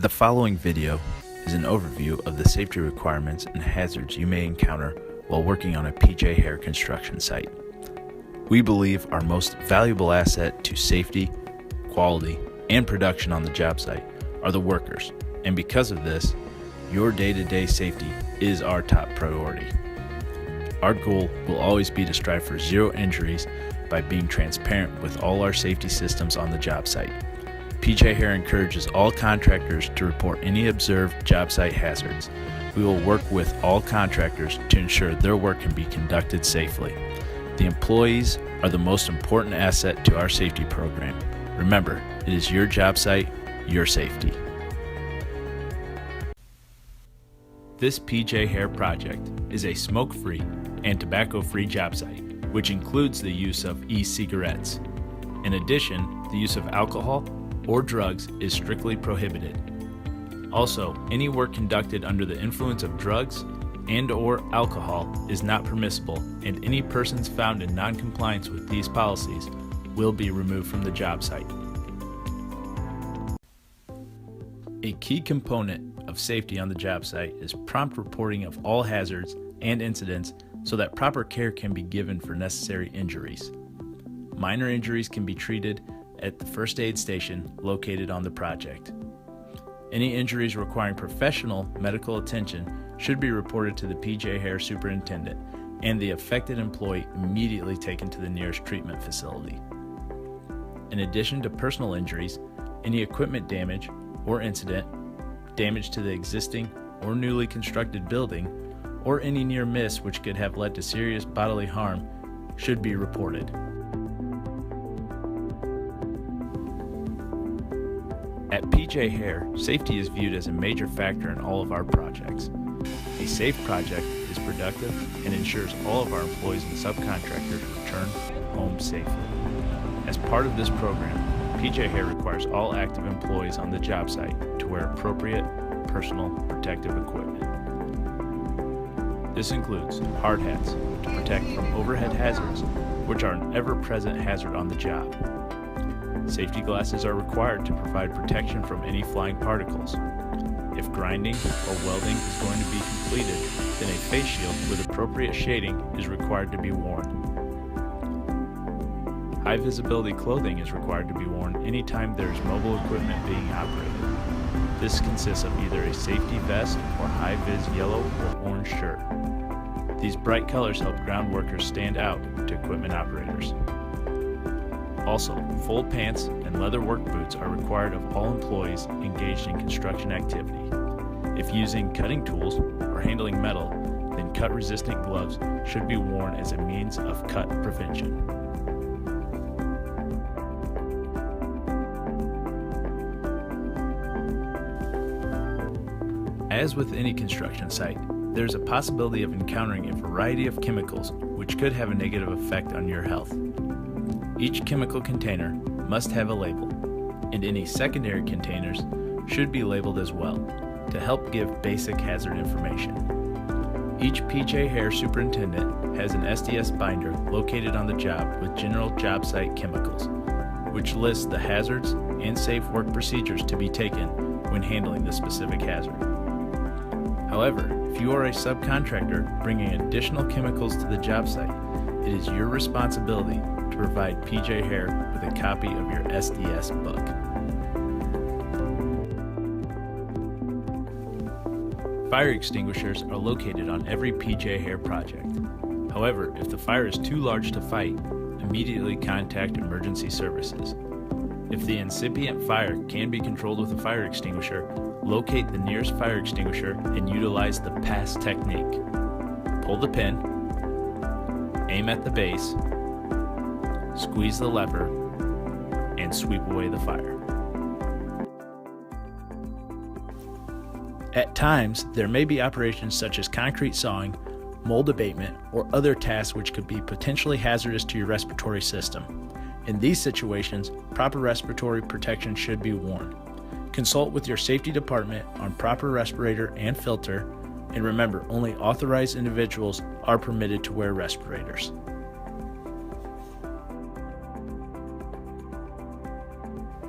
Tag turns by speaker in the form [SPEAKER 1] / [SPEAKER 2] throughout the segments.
[SPEAKER 1] The following video is an overview of the safety requirements and hazards you may encounter while working on a PJ Hair construction site. We believe our most valuable asset to safety, quality, and production on the job site are the workers, and because of this, your day-to-day safety is our top priority. Our goal will always be to strive for zero injuries by being transparent with all our safety systems on the job site. PJ Hair encourages all contractors to report any observed job site hazards. We will work with all contractors to ensure their work can be conducted safely. The employees are the most important asset to our safety program. Remember, it is your job site, your safety. This PJ Hair project is a smoke-free and tobacco-free job site, which includes the use of e-cigarettes. In addition, the use of alcohol or drugs is strictly prohibited. Also, any work conducted under the influence of drugs and/or alcohol is not permissible, and any persons found in non-compliance with these policies will be removed from the job site. A key component of safety on the job site is prompt reporting of all hazards and incidents so that proper care can be given for necessary injuries. Minor injuries can be treated at the first aid station located on the project. Any injuries requiring professional medical attention should be reported to the PJ Hair superintendent and the affected employee immediately taken to the nearest treatment facility. In addition to personal injuries, any equipment damage or incident, damage to the existing or newly constructed building, or any near miss which could have led to serious bodily harm should be reported. At PJ Hair, safety is viewed as a major factor in all of our projects. A safe project is productive and ensures all of our employees and subcontractors return home safely. As part of this program, PJ Hair requires all active employees on the job site to wear appropriate personal protective equipment. This includes hard hats to protect from overhead hazards, which are an ever-present hazard on the job. Safety glasses are required to provide protection from any flying particles. If grinding or welding is going to be completed, then a face shield with appropriate shading is required to be worn. High visibility clothing is required to be worn anytime there is mobile equipment being operated. This consists of either a safety vest or high-vis yellow or orange shirt. These bright colors help ground workers stand out to equipment operators. Also, full pants and leather work boots are required of all employees engaged in construction activity. If using cutting tools or handling metal, then cut-resistant gloves should be worn as a means of cut prevention. As with any construction site, there's a possibility of encountering a variety of chemicals which could have a negative effect on your health. Each chemical container must have a label, and any secondary containers should be labeled as well to help give basic hazard information. Each PJ Hair superintendent has an SDS binder located on the job with general job site chemicals, which lists the hazards and safe work procedures to be taken when handling the specific hazard. However, if you are a subcontractor bringing additional chemicals to the job site, it is your responsibility to provide PJ Hair with a copy of your SDS book. Fire extinguishers are located on every PJ Hair project. However, if the fire is too large to fight, immediately contact emergency services. If the incipient fire can be controlled with a fire extinguisher, locate the nearest fire extinguisher and utilize the pass technique. Pull the pin, aim at the base, squeeze the lever, and sweep away the fire. At times, there may be operations such as concrete sawing, mold abatement, or other tasks which could be potentially hazardous to your respiratory system. In these situations, proper respiratory protection should be worn. Consult with your safety department on proper respirator and filter, and remember, only authorized individuals are permitted to wear respirators.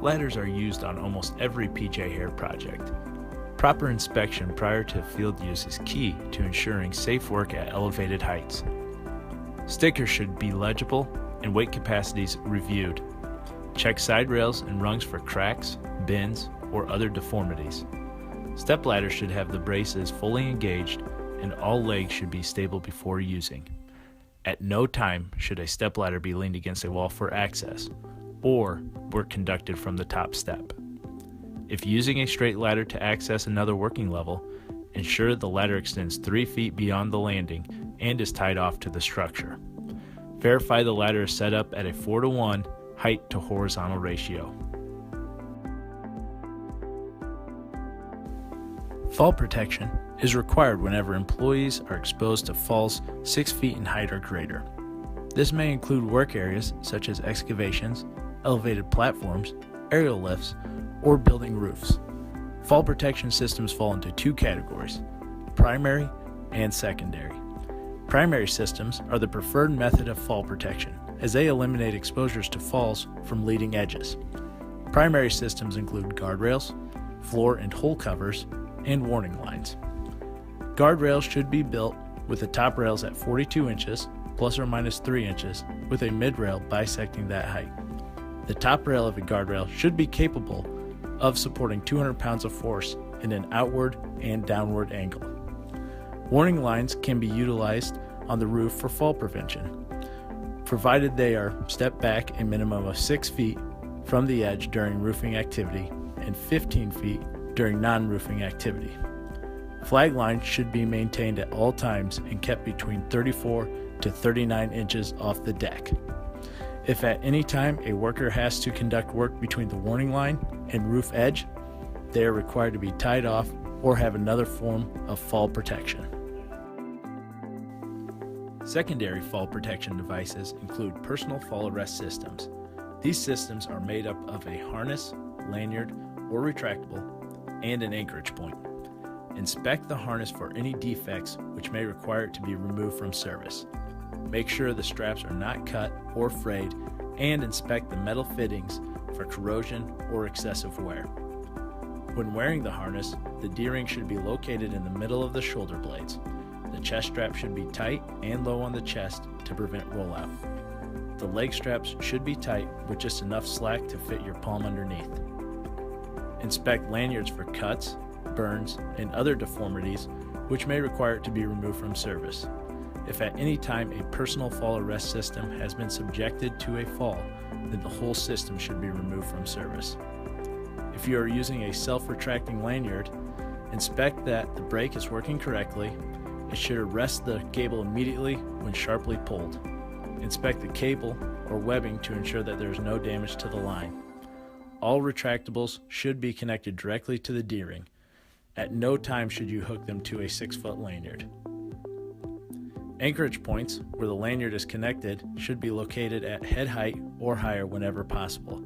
[SPEAKER 1] Ladders are used on almost every PJ Hair project. Proper inspection prior to field use is key to ensuring safe work at elevated heights. Stickers should be legible and weight capacities reviewed. Check side rails and rungs for cracks, bends, or other deformities. Step ladders should have the braces fully engaged and all legs should be stable before using. At no time should a step ladder be leaned against a wall for access or work conducted from the top step. If using a straight ladder to access another working level, ensure the ladder extends 3 feet beyond the landing and is tied off to the structure. Verify the ladder is set up at a 4:1 height to horizontal ratio. Fall protection is required whenever employees are exposed to falls 6 feet in height or greater. This may include work areas such as excavations, elevated platforms, aerial lifts, or building roofs. Fall protection systems fall into 2 categories: primary and secondary. Primary systems are the preferred method of fall protection, as they eliminate exposures to falls from leading edges. Primary systems include guardrails, floor and hole covers, and warning lines. Guardrails should be built with the top rails at 42 inches, plus or minus 3 inches, with a mid-rail bisecting that height. The top rail of a guardrail should be capable of supporting 200 pounds of force in an outward and downward angle. Warning lines can be utilized on the roof for fall prevention, provided they are stepped back a minimum of 6 feet from the edge during roofing activity and 15 feet during non-roofing activity. Flag lines should be maintained at all times and kept between 34 to 39 inches off the deck. If at any time a worker has to conduct work between the warning line and roof edge, they are required to be tied off or have another form of fall protection. Secondary fall protection devices include personal fall arrest systems. These systems are made up of a harness, lanyard, or retractable, and an anchorage point. Inspect the harness for any defects which may require it to be removed from service. Make sure the straps are not cut or frayed, and inspect the metal fittings for corrosion or excessive wear. When wearing the harness, the D-ring should be located in the middle of the shoulder blades. The chest strap should be tight and low on the chest to prevent rollout. The leg straps should be tight with just enough slack to fit your palm underneath. Inspect lanyards for cuts, burns, and other deformities which may require it to be removed from service. If at any time a personal fall arrest system has been subjected to a fall, then the whole system should be removed from service. If you are using a self-retracting lanyard, inspect that the brake is working correctly. It should arrest the cable immediately when sharply pulled. Inspect the cable or webbing to ensure that there is no damage to the line. All retractables should be connected directly to the D-ring. At no time should you hook them to a 6-foot lanyard. Anchorage points, where the lanyard is connected, should be located at head height or higher whenever possible.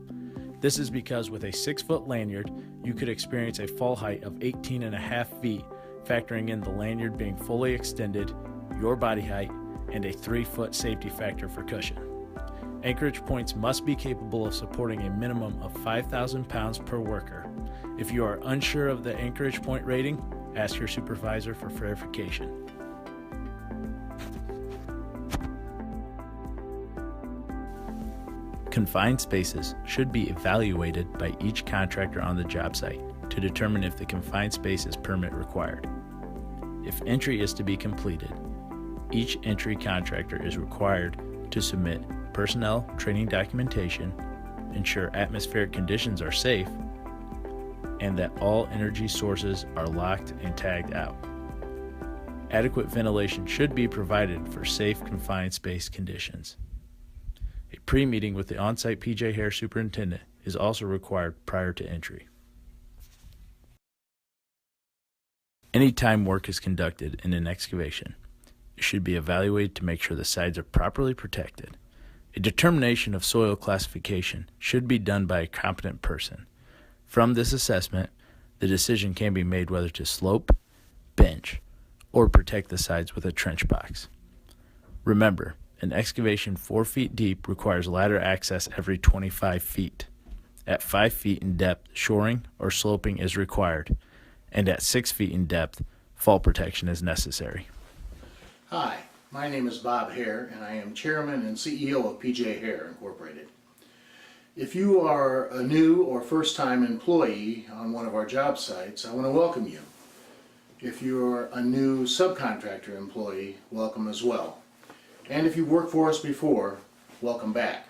[SPEAKER 1] This is because with a 6-foot lanyard, you could experience a fall height of 18.5 feet, factoring in the lanyard being fully extended, your body height, and a 3-foot safety factor for cushion. Anchorage points must be capable of supporting a minimum of 5,000 pounds per worker. If you are unsure of the anchorage point rating, ask your supervisor for verification. Confined spaces should be evaluated by each contractor on the job site to determine if the confined space is permit required. If entry is to be completed, each entry contractor is required to submit personnel training documentation, ensure atmospheric conditions are safe, and that all energy sources are locked and tagged out. Adequate ventilation should be provided for safe confined space conditions. A pre-meeting with the on-site PJ Hair superintendent is also required prior to entry. Anytime work is conducted in an excavation, it should be evaluated to make sure the sides are properly protected. A determination of soil classification should be done by a competent person. From this assessment, the decision can be made whether to slope, bench, or protect the sides with a trench box. Remember, an excavation 4 feet deep requires ladder access every 25 feet. At 5 feet in depth, shoring or sloping is required, and at 6 feet in depth, fall protection is necessary.
[SPEAKER 2] Hi, my name is Bob Hare, and I am Chairman and CEO of PJ Hare Incorporated. If you are a new or first-time employee on one of our job sites, I want to welcome you. If you're a new subcontractor employee, welcome as well. And if you've worked for us before, welcome back.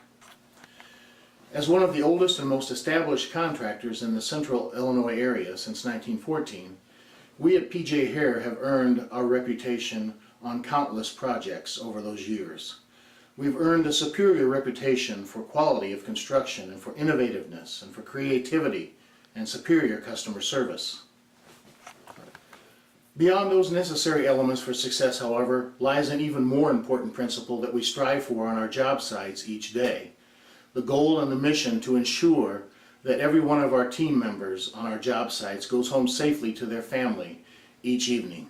[SPEAKER 2] As one of the oldest and most established contractors in the central Illinois area since 1914, we at PJ Hare have earned our reputation on countless projects over those years. We've earned a superior reputation for quality of construction and for innovativeness and for creativity and superior customer service. Beyond those necessary elements for success, however, lies an even more important principle that we strive for on our job sites each day. The goal and the mission to ensure that every one of our team members on our job sites goes home safely to their family each evening.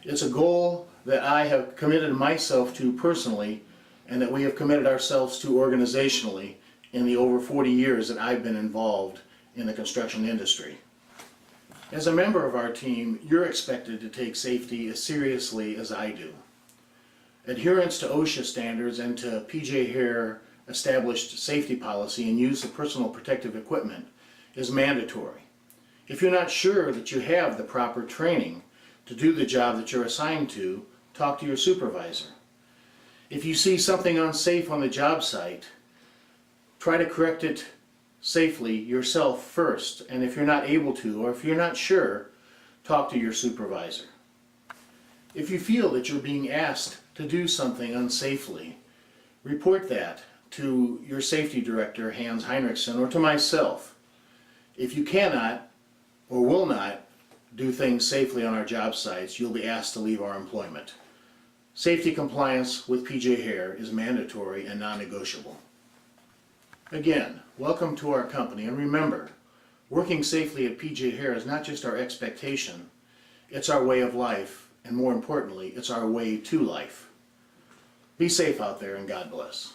[SPEAKER 2] It's a goal that I have committed myself to personally, and that we have committed ourselves to organizationally in the over 40 years that I've been involved in the construction industry. As a member of our team, you're expected to take safety as seriously as I do. Adherence to OSHA standards and to PJ Hare established safety policy and use of personal protective equipment is mandatory. If you're not sure that you have the proper training to do the job that you're assigned to, talk to your supervisor. If you see something unsafe on the job site, try to correct it safely yourself first, and if you're not able to, or if you're not sure, talk to your supervisor. If you feel that you're being asked to do something unsafely, report that to your safety director, Hans Heinrichsen, or to myself. If you cannot or will not do things safely on our job sites, you'll be asked to leave our employment. Safety compliance with PJ Hare is mandatory and non-negotiable. Again, welcome to our company, and remember, working safely at PJ Hare is not just our expectation, it's our way of life, and more importantly, it's our way to life. Be safe out there, and God bless.